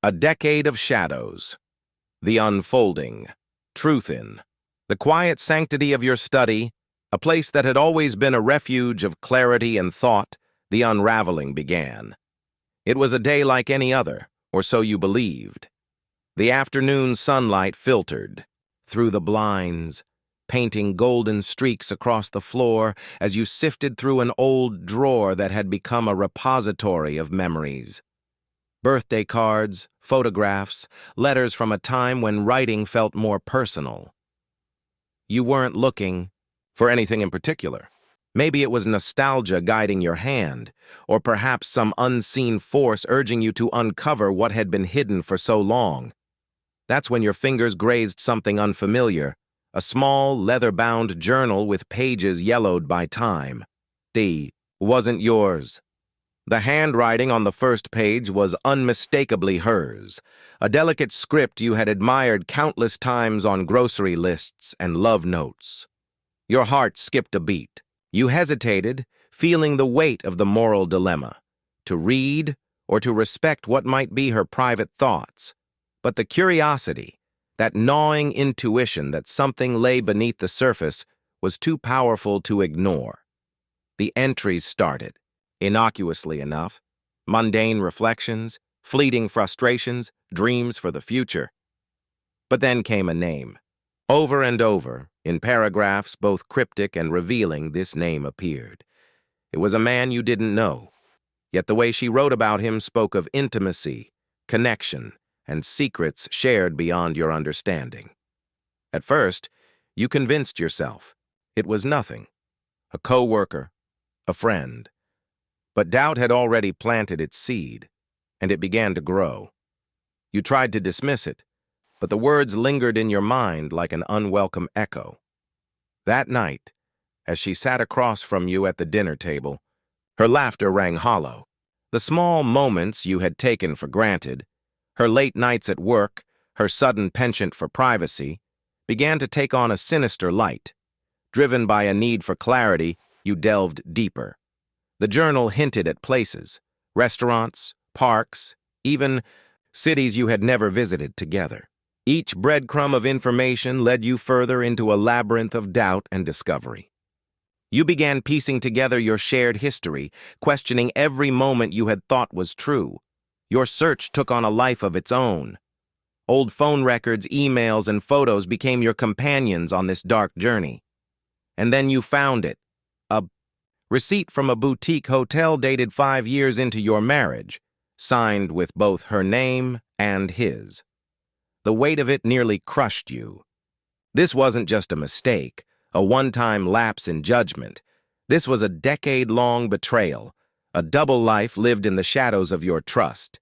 A decade of shadows. The unfolding. Truth in. The quiet sanctity of your study, a place that had always been a refuge of clarity and thought, the unraveling began. It was a day like any other, or so you believed. The afternoon sunlight filtered through the blinds, painting golden streaks across the floor as you sifted through an old drawer that had become a repository of memories. Birthday cards, photographs, letters from a time when writing felt more personal. You weren't looking for anything in particular. Maybe it was nostalgia guiding your hand, or perhaps some unseen force urging you to uncover what had been hidden for so long. That's when your fingers grazed something unfamiliar, a small, leather-bound journal with pages yellowed by time. The wasn't yours. The handwriting on the first page was unmistakably hers, a delicate script you had admired countless times on grocery lists and love notes. Your heart skipped a beat. You hesitated, feeling the weight of the moral dilemma, to read or to respect what might be her private thoughts. But the curiosity, that gnawing intuition that something lay beneath the surface, was too powerful to ignore. The entries started. Innocuously enough, mundane reflections, fleeting frustrations, dreams for the future. But then came a name. Over and over, in paragraphs both cryptic and revealing, this name appeared. It was a man you didn't know, yet the way she wrote about him spoke of intimacy, connection, and secrets shared beyond your understanding. At first, you convinced yourself it was nothing, a co-worker, a friend. But doubt had already planted its seed, and it began to grow. You tried to dismiss it, but the words lingered in your mind like an unwelcome echo. That night, as she sat across from you at the dinner table, her laughter rang hollow. The small moments you had taken for granted, her late nights at work, her sudden penchant for privacy, began to take on a sinister light. Driven by a need for clarity, you delved deeper. The journal hinted at places, restaurants, parks, even cities you had never visited together. Each breadcrumb of information led you further into a labyrinth of doubt and discovery. You began piecing together your shared history, questioning every moment you had thought was true. Your search took on a life of its own. Old phone records, emails, and photos became your companions on this dark journey. And then you found it, a receipt from a boutique hotel dated 5 years into your marriage, signed with both her name and his. The weight of it nearly crushed you. This wasn't just a mistake, a one-time lapse in judgment. This was a decade-long betrayal, a double life lived in the shadows of your trust.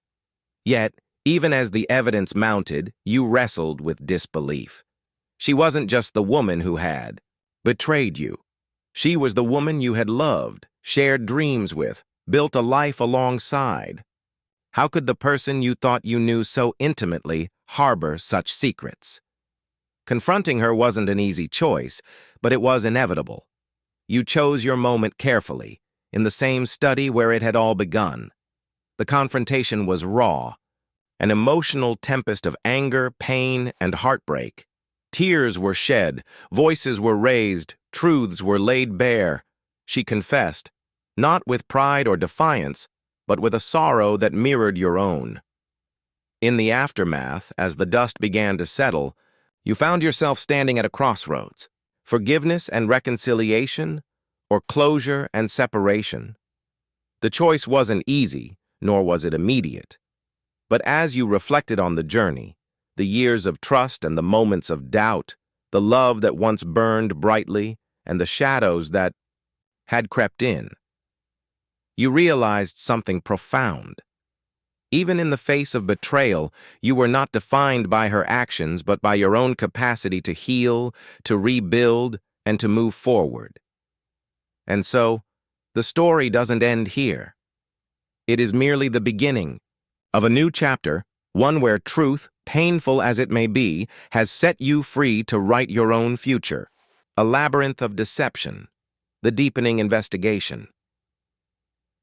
Yet, even as the evidence mounted, you wrestled with disbelief. She wasn't just the woman who had betrayed you. She was the woman you had loved, shared dreams with, built a life alongside. How could the person you thought you knew so intimately harbor such secrets? Confronting her wasn't an easy choice, but it was inevitable. You chose your moment carefully, in the same study where it had all begun. The confrontation was raw, an emotional tempest of anger, pain, and heartbreak. Tears were shed, voices were raised, truths were laid bare. She confessed, not with pride or defiance, but with a sorrow that mirrored your own. In the aftermath, as the dust began to settle, you found yourself standing at a crossroads. Forgiveness and reconciliation, or closure and separation. The choice wasn't easy, nor was it immediate. But as you reflected on the journey, the years of trust and the moments of doubt, the love that once burned brightly, and the shadows that had crept in, you realized something profound. Even in the face of betrayal, you were not defined by her actions, but by your own capacity to heal, to rebuild, and to move forward. And so, the story doesn't end here. It is merely the beginning of a new chapter, one where truth, painful as it may be, has set you free to write your own future. A labyrinth of deception, the deepening investigation.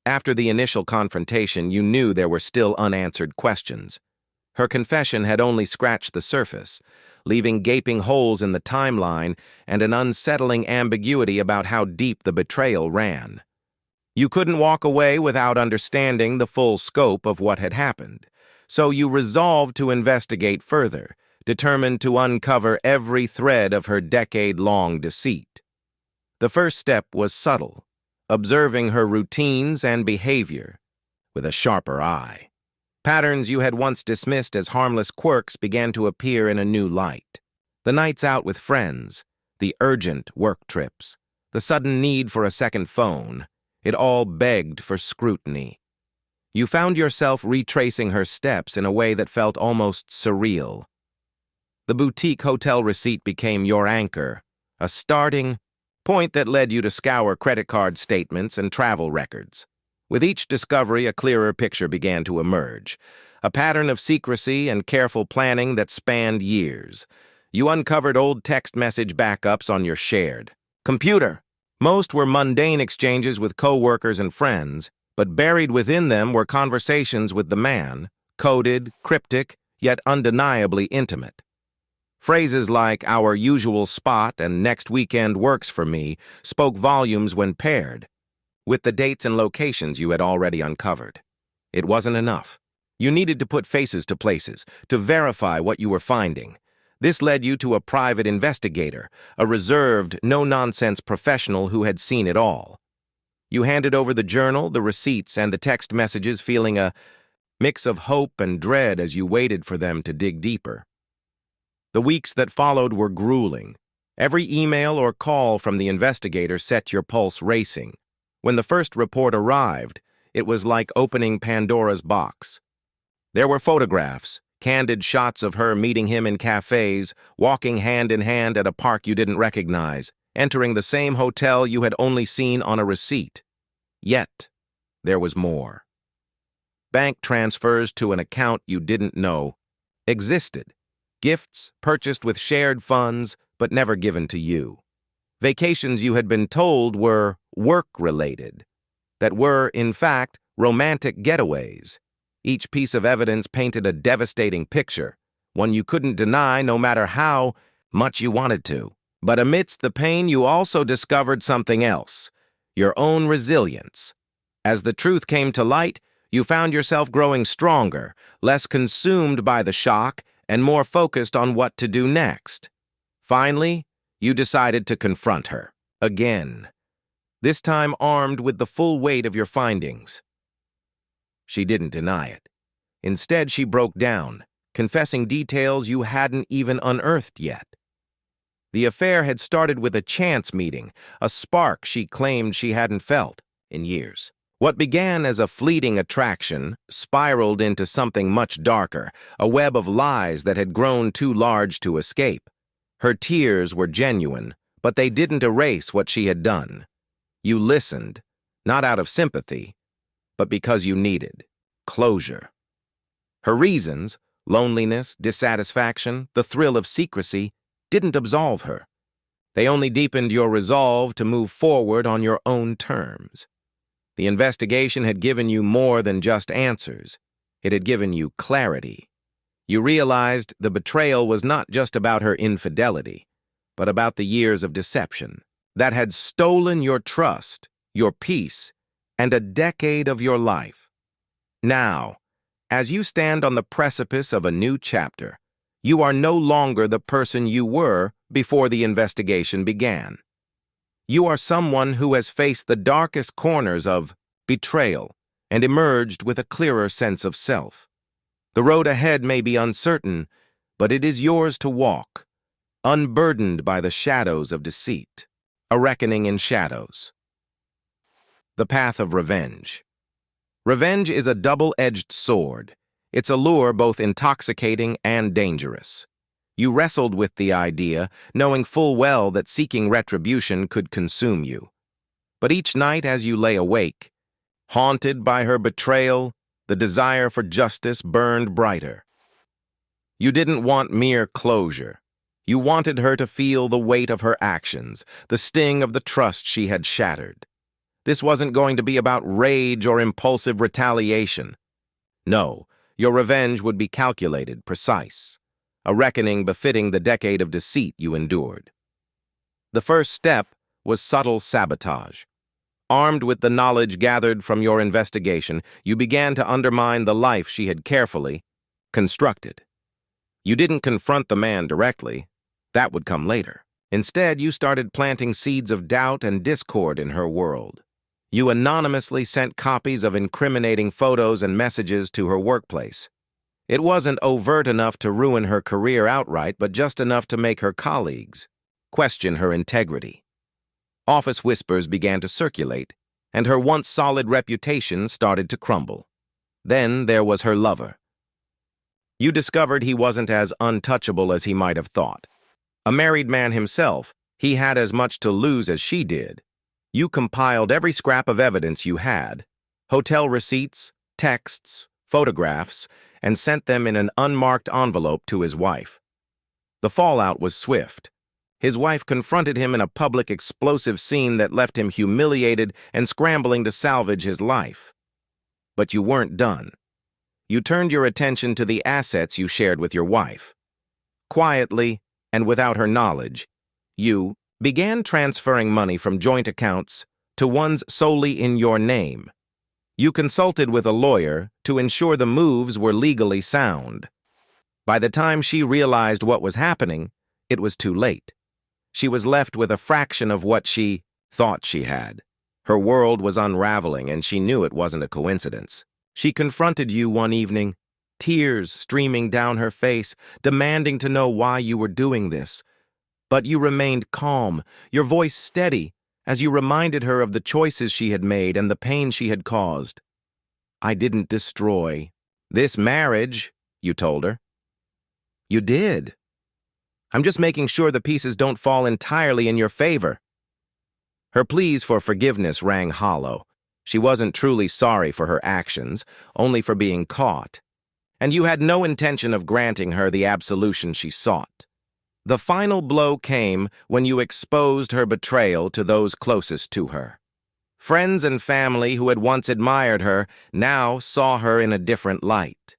After the initial confrontation, you knew there were still unanswered questions. Her confession had only scratched the surface, leaving gaping holes in the timeline and an unsettling ambiguity about how deep the betrayal ran. You couldn't walk away without understanding the full scope of what had happened, so you resolved to investigate further, determined to uncover every thread of her decade-long deceit. The first step was subtle, observing her routines and behavior with a sharper eye. Patterns you had once dismissed as harmless quirks began to appear in a new light. The nights out with friends, the urgent work trips, the sudden need for a second phone, it all begged for scrutiny. You found yourself retracing her steps in a way that felt almost surreal. The boutique hotel receipt became your anchor, a starting point that led you to scour credit card statements and travel records. With each discovery, a clearer picture began to emerge, a pattern of secrecy and careful planning that spanned years. You uncovered old text message backups on your shared computer. Most were mundane exchanges with coworkers and friends, but buried within them were conversations with the man, coded, cryptic, yet undeniably intimate. Phrases like "our usual spot" and "next weekend works for me" spoke volumes when paired with the dates and locations you had already uncovered. It wasn't enough. You needed to put faces to places, to verify what you were finding. This led you to a private investigator, a reserved, no-nonsense professional who had seen it all. You handed over the journal, the receipts, and the text messages, feeling a mix of hope and dread as you waited for them to dig deeper. The weeks that followed were grueling. Every email or call from the investigator set your pulse racing. When the first report arrived, it was like opening Pandora's box. There were photographs, candid shots of her meeting him in cafes, walking hand in hand at a park you didn't recognize, entering the same hotel you had only seen on a receipt. Yet, there was more. Bank transfers to an account you didn't know existed. Gifts purchased with shared funds, but never given to you. Vacations you had been told were work-related, that were, in fact, romantic getaways. Each piece of evidence painted a devastating picture, one you couldn't deny no matter how much you wanted to. But amidst the pain, you also discovered something else, your own resilience. As the truth came to light, you found yourself growing stronger, less consumed by the shock, and more focused on what to do next. Finally, you decided to confront her again, this time armed with the full weight of your findings. She didn't deny it. Instead, she broke down, confessing details you hadn't even unearthed yet. The affair had started with a chance meeting, a spark she claimed she hadn't felt in years. What began as a fleeting attraction spiraled into something much darker, a web of lies that had grown too large to escape. Her tears were genuine, but they didn't erase what she had done. You listened, not out of sympathy, but because you needed closure. Her reasons, loneliness, dissatisfaction, the thrill of secrecy, didn't absolve her. They only deepened your resolve to move forward on your own terms. The investigation had given you more than just answers. It had given you clarity. You realized the betrayal was not just about her infidelity, but about the years of deception that had stolen your trust, your peace, and a decade of your life. Now, as you stand on the precipice of a new chapter, you are no longer the person you were before the investigation began. You are someone who has faced the darkest corners of betrayal and emerged with a clearer sense of self. The road ahead may be uncertain, but it is yours to walk, unburdened by the shadows of deceit. A reckoning in shadows. The path of revenge. Revenge is a double-edged sword, its allure both intoxicating and dangerous. You wrestled with the idea, knowing full well that seeking retribution could consume you. But each night as you lay awake, haunted by her betrayal, the desire for justice burned brighter. You didn't want mere closure. You wanted her to feel the weight of her actions, the sting of the trust she had shattered. This wasn't going to be about rage or impulsive retaliation. No, Your revenge would be calculated, precise, a reckoning befitting the decade of deceit you endured. The first step was subtle sabotage. Armed with the knowledge gathered from your investigation, you began to undermine the life she had carefully constructed. You didn't confront the man directly. That would come later. Instead, you started planting seeds of doubt and discord in her world. You anonymously sent copies of incriminating photos and messages to her workplace. It wasn't overt enough to ruin her career outright, but just enough to make her colleagues question her integrity. Office whispers began to circulate, and her once solid reputation started to crumble. Then there was her lover. You discovered he wasn't as untouchable as he might have thought. A married man himself, he had as much to lose as she did. You compiled every scrap of evidence you had, hotel receipts, texts, photographs, and sent them in an unmarked envelope to his wife. The fallout was swift. His wife confronted him in a public explosive scene that left him humiliated and scrambling to salvage his life. But you weren't done. You turned your attention to the assets you shared with your wife. Quietly, and without her knowledge, you began transferring money from joint accounts to ones solely in your name. You consulted with a lawyer to ensure the moves were legally sound. By the time she realized what was happening, it was too late. She was left with a fraction of what she thought she had. Her world was unraveling, and she knew it wasn't a coincidence. She confronted you one evening, tears streaming down her face, demanding to know why you were doing this. But you remained calm, your voice steady, as you reminded her of the choices she had made and the pain she had caused. "I didn't destroy this marriage," you told her. "You did. I'm just making sure the pieces don't fall entirely in your favor." Her pleas for forgiveness rang hollow. She wasn't truly sorry for her actions, only for being caught. And you had no intention of granting her the absolution she sought. The final blow came when you exposed her betrayal to those closest to her. Friends and family who had once admired her now saw her in a different light.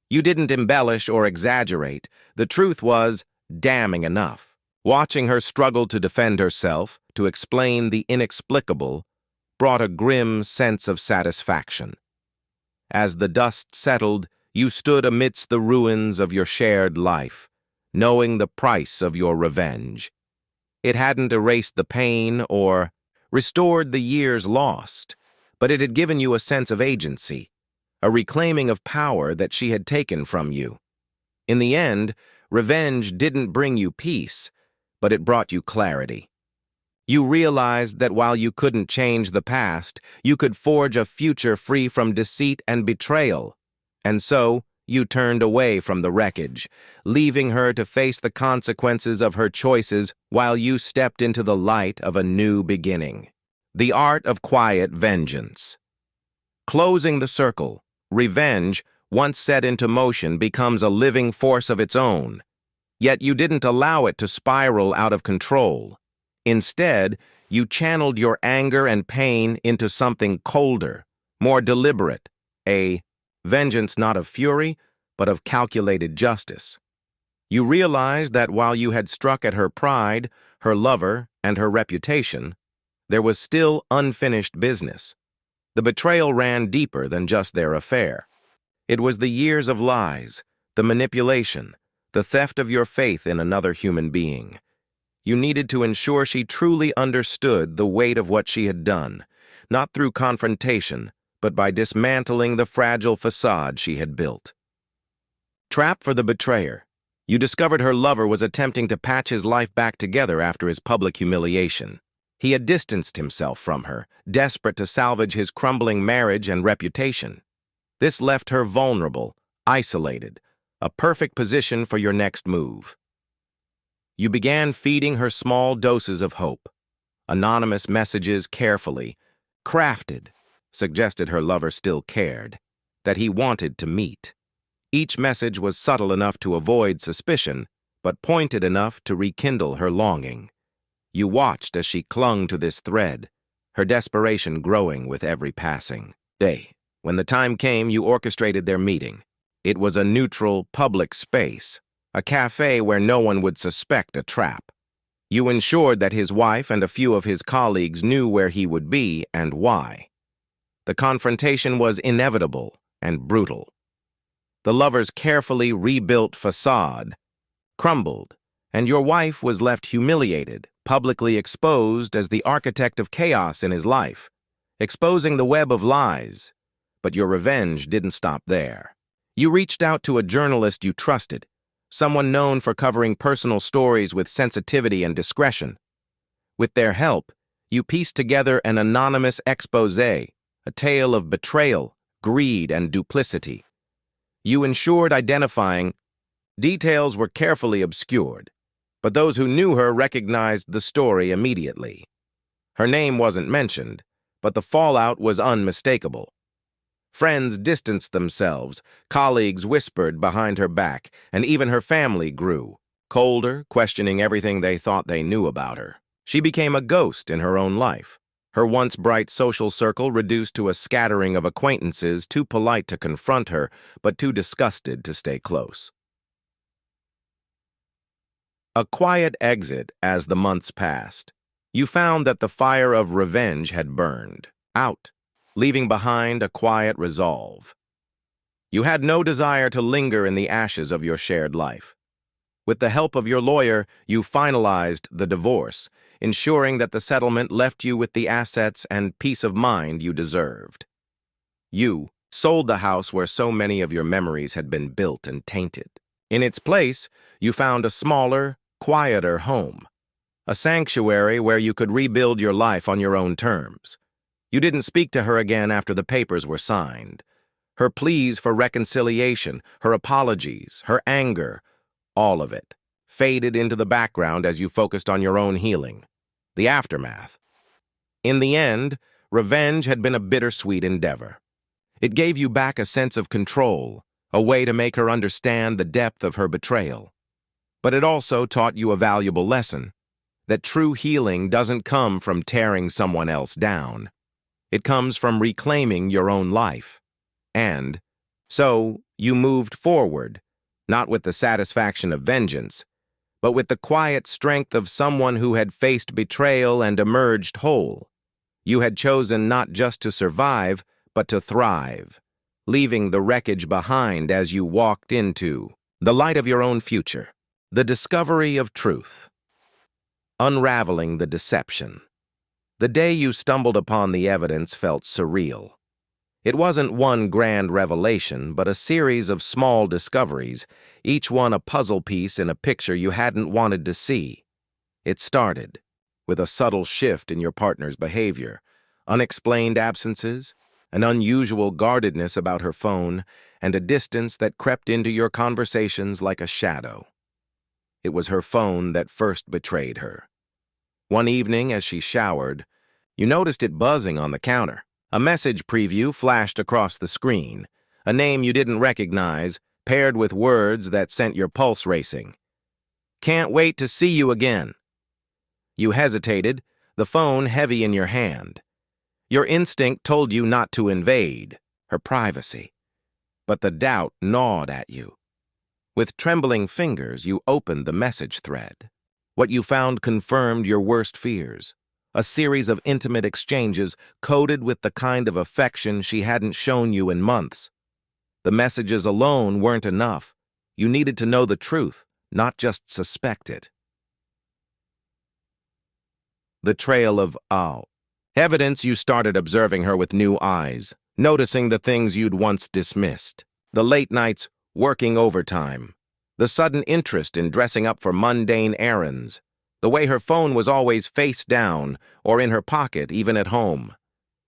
You didn't embellish or exaggerate. The truth was damning enough. Watching her struggle to defend herself, to explain the inexplicable, brought a grim sense of satisfaction. As the dust settled, you stood amidst the ruins of your shared life, knowing the price of your revenge. It hadn't erased the pain or restored the years lost, but it had given you a sense of agency, a reclaiming of power that she had taken from you. In the end, revenge didn't bring you peace, but it brought you clarity. You realized that while you couldn't change the past, you could forge a future free from deceit and betrayal. And so, you turned away from the wreckage, leaving her to face the consequences of her choices while you stepped into the light of a new beginning. The art of quiet vengeance. Closing the circle, revenge, once set into motion, becomes a living force of its own. Yet you didn't allow it to spiral out of control. Instead, you channeled your anger and pain into something colder, more deliberate, a vengeance not of fury, but of calculated justice. You realized that while you had struck at her pride, her lover, and her reputation, there was still unfinished business. The betrayal ran deeper than just their affair. It was the years of lies, the manipulation, the theft of your faith in another human being. You needed to ensure she truly understood the weight of what she had done, not through confrontation, but by dismantling the fragile facade she had built. Trap for the betrayer. You discovered her lover was attempting to patch his life back together after his public humiliation. He had distanced himself from her, desperate to salvage his crumbling marriage and reputation. This left her vulnerable, isolated, a perfect position for your next move. You began feeding her small doses of hope. Anonymous messages carefully crafted suggested her lover still cared, that he wanted to meet. Each message was subtle enough to avoid suspicion, but pointed enough to rekindle her longing. You watched as she clung to this thread, her desperation growing with every passing day. When the time came, you orchestrated their meeting. It was a neutral, public space, a cafe where no one would suspect a trap. You ensured that his wife and a few of his colleagues knew where he would be and why. The confrontation was inevitable and brutal. The lover's carefully rebuilt facade crumbled, and your wife was left humiliated, publicly exposed as the architect of chaos in his life, exposing the web of lies. But your revenge didn't stop there. You reached out to a journalist you trusted, someone known for covering personal stories with sensitivity and discretion. With their help, you pieced together an anonymous exposé, a tale of betrayal, greed, and duplicity. You ensured identifying. Details were carefully obscured, but those who knew her recognized the story immediately. Her name wasn't mentioned, but the fallout was unmistakable. Friends distanced themselves, colleagues whispered behind her back, and even her family grew, colder, questioning everything they thought they knew about her. She became a ghost in her own life, her once bright social circle reduced to a scattering of acquaintances too polite to confront her, but too disgusted to stay close. A quiet exit as the months passed. You found that the fire of revenge had burned out, leaving behind a quiet resolve. You had no desire to linger in the ashes of your shared life. With the help of your lawyer, you finalized the divorce, ensuring that the settlement left you with the assets and peace of mind you deserved. You sold the house where so many of your memories had been built and tainted. In its place, you found a smaller, quieter home, a sanctuary where you could rebuild your life on your own terms. You didn't speak to her again after the papers were signed. Her pleas for reconciliation, her apologies, her anger, all of it faded into the background as you focused on your own healing, the aftermath. In the end, revenge had been a bittersweet endeavor. It gave you back a sense of control, a way to make her understand the depth of her betrayal. But it also taught you a valuable lesson, that true healing doesn't come from tearing someone else down. It comes from reclaiming your own life. And so you moved forward, not with the satisfaction of vengeance, but with the quiet strength of someone who had faced betrayal and emerged whole. You had chosen not just to survive, but to thrive, leaving the wreckage behind as you walked into the light of your own future, the discovery of truth, unraveling the deception. The day you stumbled upon the evidence felt surreal. It wasn't one grand revelation, but a series of small discoveries, each one a puzzle piece in a picture you hadn't wanted to see. It started with a subtle shift in your partner's behavior, unexplained absences, an unusual guardedness about her phone, and a distance that crept into your conversations like a shadow. It was her phone that first betrayed her. One evening, as she showered, you noticed it buzzing on the counter. A message preview flashed across the screen, a name you didn't recognize, paired with words that sent your pulse racing. "Can't wait to see you again." You hesitated, the phone heavy in your hand. Your instinct told you not to invade her privacy, but the doubt gnawed at you. With trembling fingers, you opened the message thread. What you found confirmed your worst fears. A series of intimate exchanges coded with the kind of affection she hadn't shown you in months. The messages alone weren't enough. You needed to know the truth, not just suspect it. The trail of evidence. You started observing her with new eyes, noticing the things you'd once dismissed. The late nights, working overtime. The sudden interest in dressing up for mundane errands. The way her phone was always face down or in her pocket, even at home.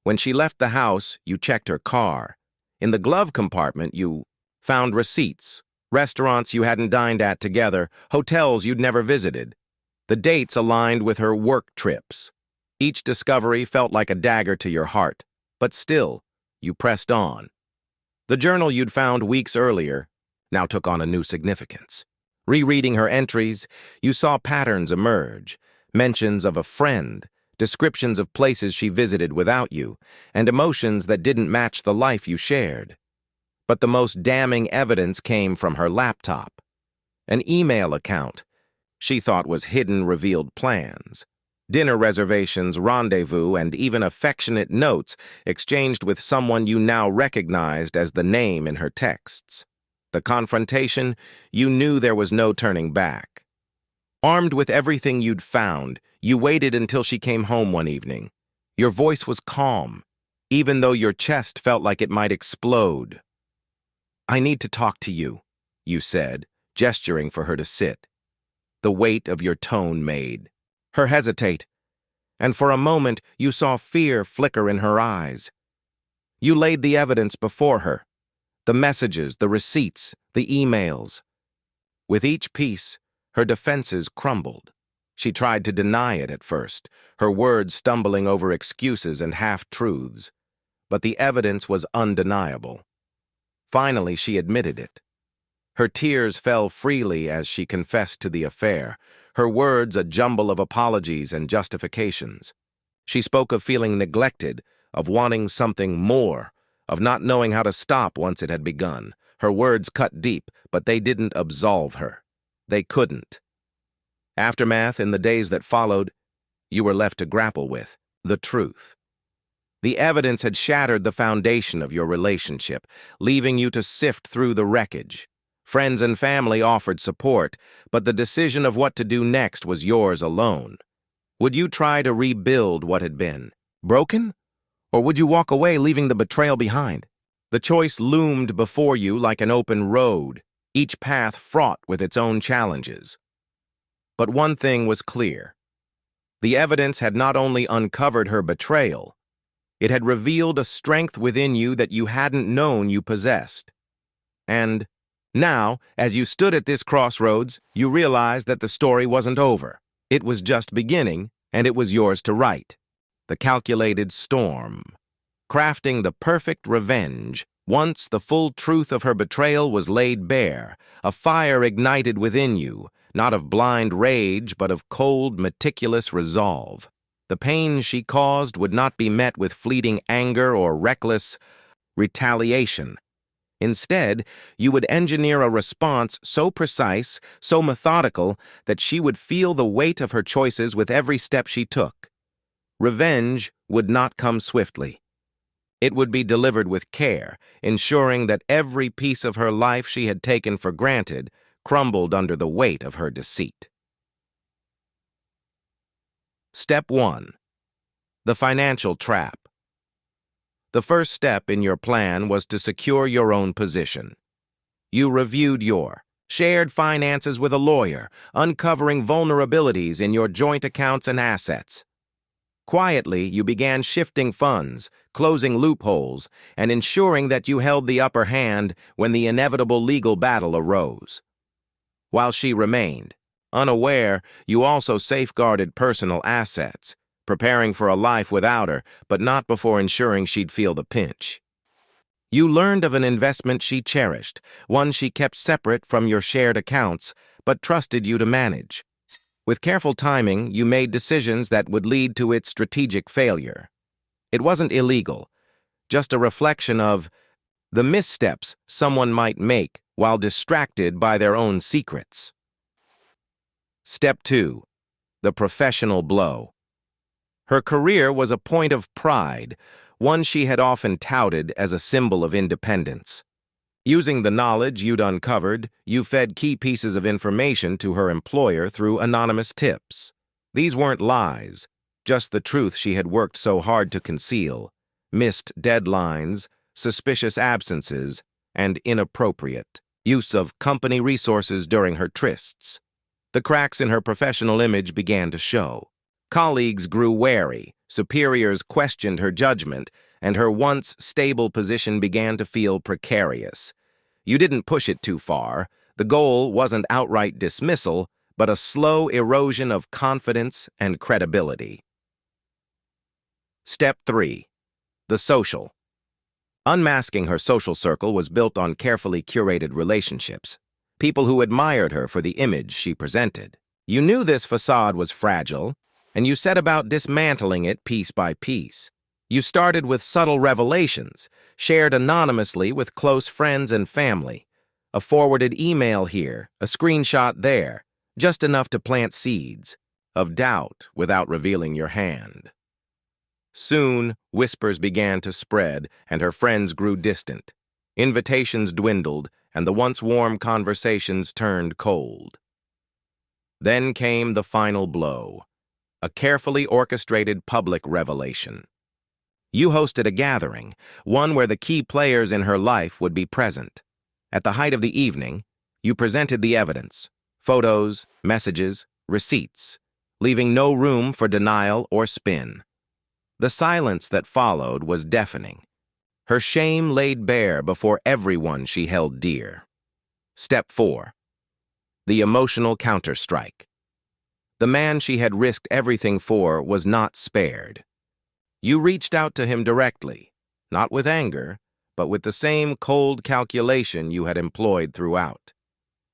When she left the house, you checked her car. In the glove compartment, you found receipts, restaurants you hadn't dined at together, hotels you'd never visited. The dates aligned with her work trips. Each discovery felt like a dagger to your heart, but still, you pressed on. The journal you'd found weeks earlier now took on a new significance. Rereading her entries, you saw patterns emerge, mentions of a friend, descriptions of places she visited without you, and emotions that didn't match the life you shared. But the most damning evidence came from her laptop. An email account she thought was hidden revealed plans, dinner reservations, rendezvous, and even affectionate notes exchanged with someone you now recognized as the name in her texts. The confrontation, you knew there was no turning back. Armed with everything you'd found, you waited until she came home one evening. Your voice was calm, even though your chest felt like it might explode. "I need to talk to you," you said, gesturing for her to sit. The weight of your tone made her hesitate, and for a moment you saw fear flicker in her eyes. You laid the evidence before her, the messages, the receipts, the emails. With each piece, her defenses crumbled. She tried to deny it at first, her words stumbling over excuses and half-truths. But the evidence was undeniable. Finally, she admitted it. Her tears fell freely as she confessed to the affair, her words a jumble of apologies and justifications. She spoke of feeling neglected, of wanting something more, of not knowing how to stop once it had begun. Her words cut deep, but they didn't absolve her. They couldn't. Aftermath in the days that followed, you were left to grapple with the truth. The evidence had shattered the foundation of your relationship, leaving you to sift through the wreckage. Friends and family offered support, but the decision of what to do next was yours alone. Would you try to rebuild what had been broken? Or would you walk away, leaving the betrayal behind? The choice loomed before you like an open road, each path fraught with its own challenges. But one thing was clear. The evidence had not only uncovered her betrayal, it had revealed a strength within you that you hadn't known you possessed. And now, as you stood at this crossroads, you realized that the story wasn't over. It was just beginning, and it was yours to write. The calculated storm. Crafting the perfect revenge. Once the full truth of her betrayal was laid bare, a fire ignited within you, not of blind rage, but of cold, meticulous resolve. The pain she caused would not be met with fleeting anger or reckless retaliation. Instead, you would engineer a response so precise, so methodical, that she would feel the weight of her choices with every step she took. Revenge would not come swiftly. It would be delivered with care, ensuring that every piece of her life she had taken for granted crumbled under the weight of her deceit. Step 1. The financial trap. The first step in your plan was to secure your own position. You reviewed your shared finances with a lawyer, uncovering vulnerabilities in your joint accounts and assets. Quietly, you began shifting funds, closing loopholes, and ensuring that you held the upper hand when the inevitable legal battle arose. While she remained unaware, you also safeguarded personal assets, preparing for a life without her, but not before ensuring she'd feel the pinch. You learned of an investment she cherished, one she kept separate from your shared accounts, but trusted you to manage. With careful timing, you made decisions that would lead to its strategic failure. It wasn't illegal, just a reflection of the missteps someone might make while distracted by their own secrets. Step 2. The professional blow. Her career was a point of pride, one she had often touted as a symbol of independence. Using the knowledge you'd uncovered, you fed key pieces of information to her employer through anonymous tips. These weren't lies, just the truth she had worked so hard to conceal: missed deadlines, suspicious absences, and inappropriate use of company resources during her trysts. The cracks in her professional image began to show. Colleagues grew wary, superiors questioned her judgment, and her once stable position began to feel precarious. You didn't push it too far. The goal wasn't outright dismissal, but a slow erosion of confidence and credibility. Step 3. The social. Unmasking her social circle was built on carefully curated relationships, people who admired her for the image she presented. You knew this facade was fragile, and you set about dismantling it piece by piece. You started with subtle revelations, shared anonymously with close friends and family. A forwarded email here, a screenshot there, just enough to plant seeds of doubt without revealing your hand. Soon, whispers began to spread, and her friends grew distant. Invitations dwindled, and the once warm conversations turned cold. Then came the final blow, a carefully orchestrated public revelation. You hosted a gathering, one where the key players in her life would be present. At the height of the evening, you presented the evidence, photos, messages, receipts, leaving no room for denial or spin. The silence that followed was deafening, her shame laid bare before everyone she held dear. Step 4. The emotional counterstrike. The man she had risked everything for was not spared. You reached out to him directly, not with anger, but with the same cold calculation you had employed throughout.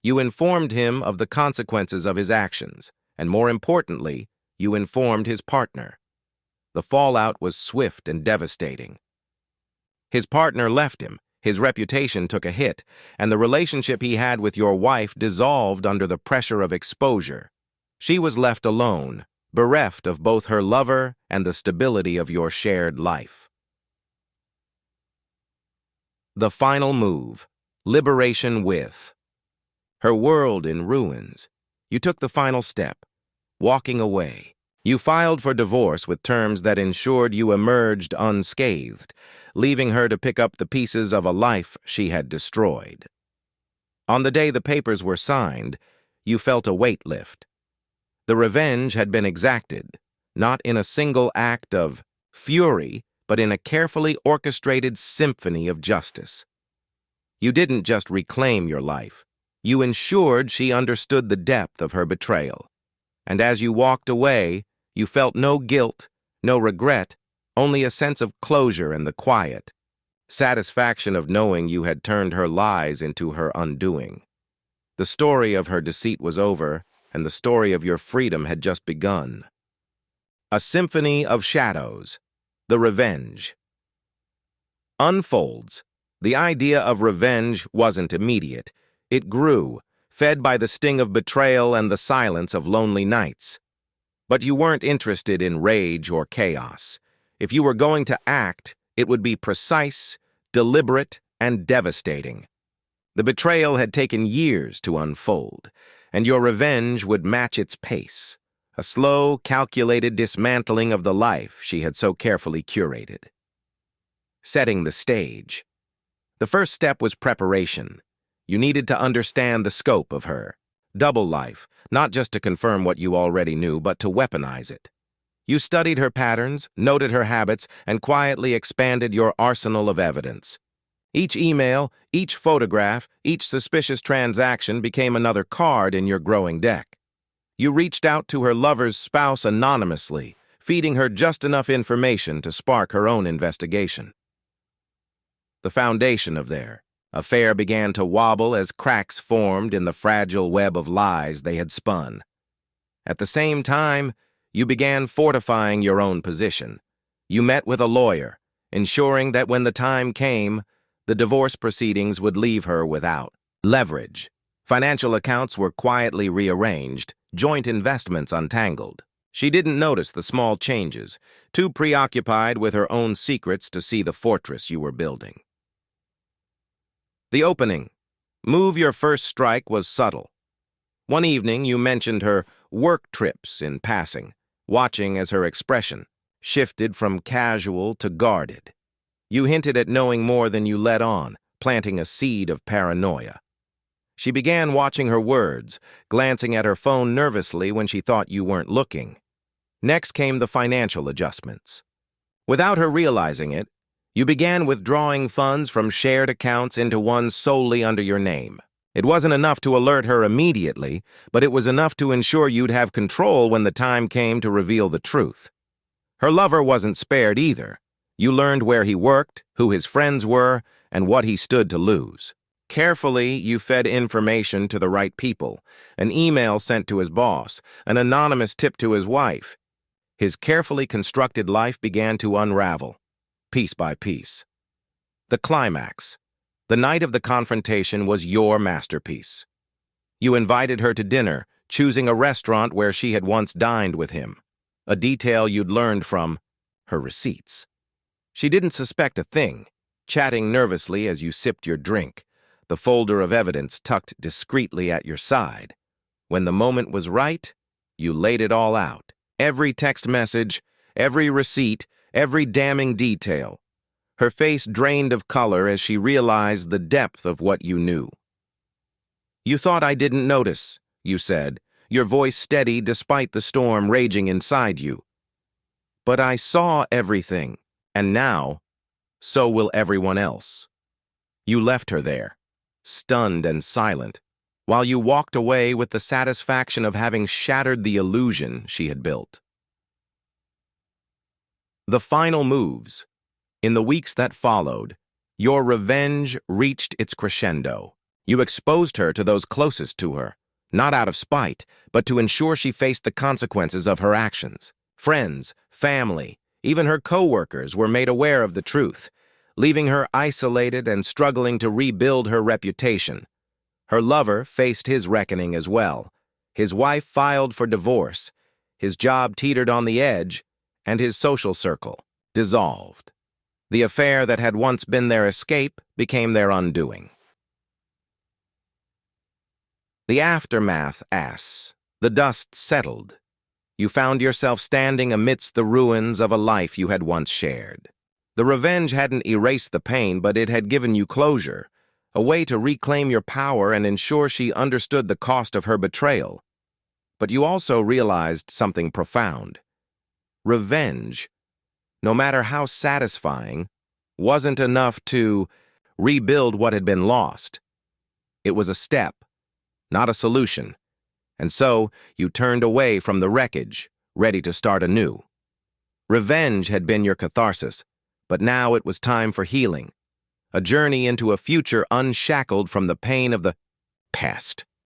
You informed him of the consequences of his actions, and more importantly, you informed his partner. The fallout was swift and devastating. His partner left him, his reputation took a hit, and the relationship he had with your wife dissolved under the pressure of exposure. She was left alone, bereft of both her lover and the stability of your shared life. The final move, liberation with. Her world in ruins. You took the final step, walking away. You filed for divorce with terms that ensured you emerged unscathed, leaving her to pick up the pieces of a life she had destroyed. On the day the papers were signed, you felt a weight lift. The revenge had been exacted, not in a single act of fury, but in a carefully orchestrated symphony of justice. You didn't just reclaim your life. You ensured she understood the depth of her betrayal. And as you walked away, you felt no guilt, no regret, only a sense of closure and the quiet satisfaction of knowing you had turned her lies into her undoing. The story of her deceit was over, and the story of your freedom had just begun. A symphony of shadows, the revenge. Unfolds. The idea of revenge wasn't immediate. It grew, fed by the sting of betrayal and the silence of lonely nights. But you weren't interested in rage or chaos. If you were going to act, it would be precise, deliberate, and devastating. The betrayal had taken years to unfold, and your revenge would match its pace, a slow, calculated dismantling of the life she had so carefully curated. Setting the stage. The first step was preparation. You needed to understand the scope of her double life, not just to confirm what you already knew, but to weaponize it. You studied her patterns, noted her habits, and quietly expanded your arsenal of evidence. Each email, each photograph, each suspicious transaction became another card in your growing deck. You reached out to her lover's spouse anonymously, feeding her just enough information to spark her own investigation. The foundation of their affair began to wobble as cracks formed in the fragile web of lies they had spun. At the same time, you began fortifying your own position. You met with a lawyer, ensuring that when the time came, the divorce proceedings would leave her without leverage. Financial accounts were quietly rearranged, joint investments untangled. She didn't notice the small changes, too preoccupied with her own secrets to see the fortress you were building. The opening. Move your first strike was subtle. One evening, you mentioned her work trips in passing, watching as her expression shifted from casual to guarded. You hinted at knowing more than you let on, planting a seed of paranoia. She began watching her words, glancing at her phone nervously when she thought you weren't looking. Next came the financial adjustments. Without her realizing it, you began withdrawing funds from shared accounts into one solely under your name. It wasn't enough to alert her immediately, but it was enough to ensure you'd have control when the time came to reveal the truth. Her lover wasn't spared either. You learned where he worked, who his friends were, and what he stood to lose. Carefully, you fed information to the right people, an email sent to his boss, an anonymous tip to his wife. His carefully constructed life began to unravel. piece by piece. The climax. The night of the confrontation was your masterpiece. You invited her to dinner, choosing a restaurant where she had once dined with him, a detail you'd learned from her receipts. She didn't suspect a thing, chatting nervously as you sipped your drink, the folder of evidence tucked discreetly at your side. When the moment was right, you laid it all out. Every text message, every receipt, every damning detail. Her face drained of color as she realized the depth of what you knew. "You thought I didn't notice," you said, your voice steady despite the storm raging inside you. "But I saw everything, and now, so will everyone else." You left her there, stunned and silent, while you walked away with the satisfaction of having shattered the illusion she had built. The final moves. In the weeks that followed, your revenge reached its crescendo. You exposed her to those closest to her, not out of spite, but to ensure she faced the consequences of her actions. Friends, family, even her co-workers were made aware of the truth, leaving her isolated and struggling to rebuild her reputation. Her lover faced his reckoning as well. His wife filed for divorce, his job teetered on the edge, and his social circle dissolved. The affair that had once been their escape became their undoing. The aftermath, the dust settled. You found yourself standing amidst the ruins of a life you had once shared. The revenge hadn't erased the pain, but it had given you closure, a way to reclaim your power and ensure she understood the cost of her betrayal. But you also realized something profound. Revenge, no matter how satisfying, wasn't enough to rebuild what had been lost. It was a step, not a solution, and so you turned away from the wreckage, ready to start anew. Revenge had been your catharsis, but now it was time for healing, a journey into a future unshackled from the pain of the past.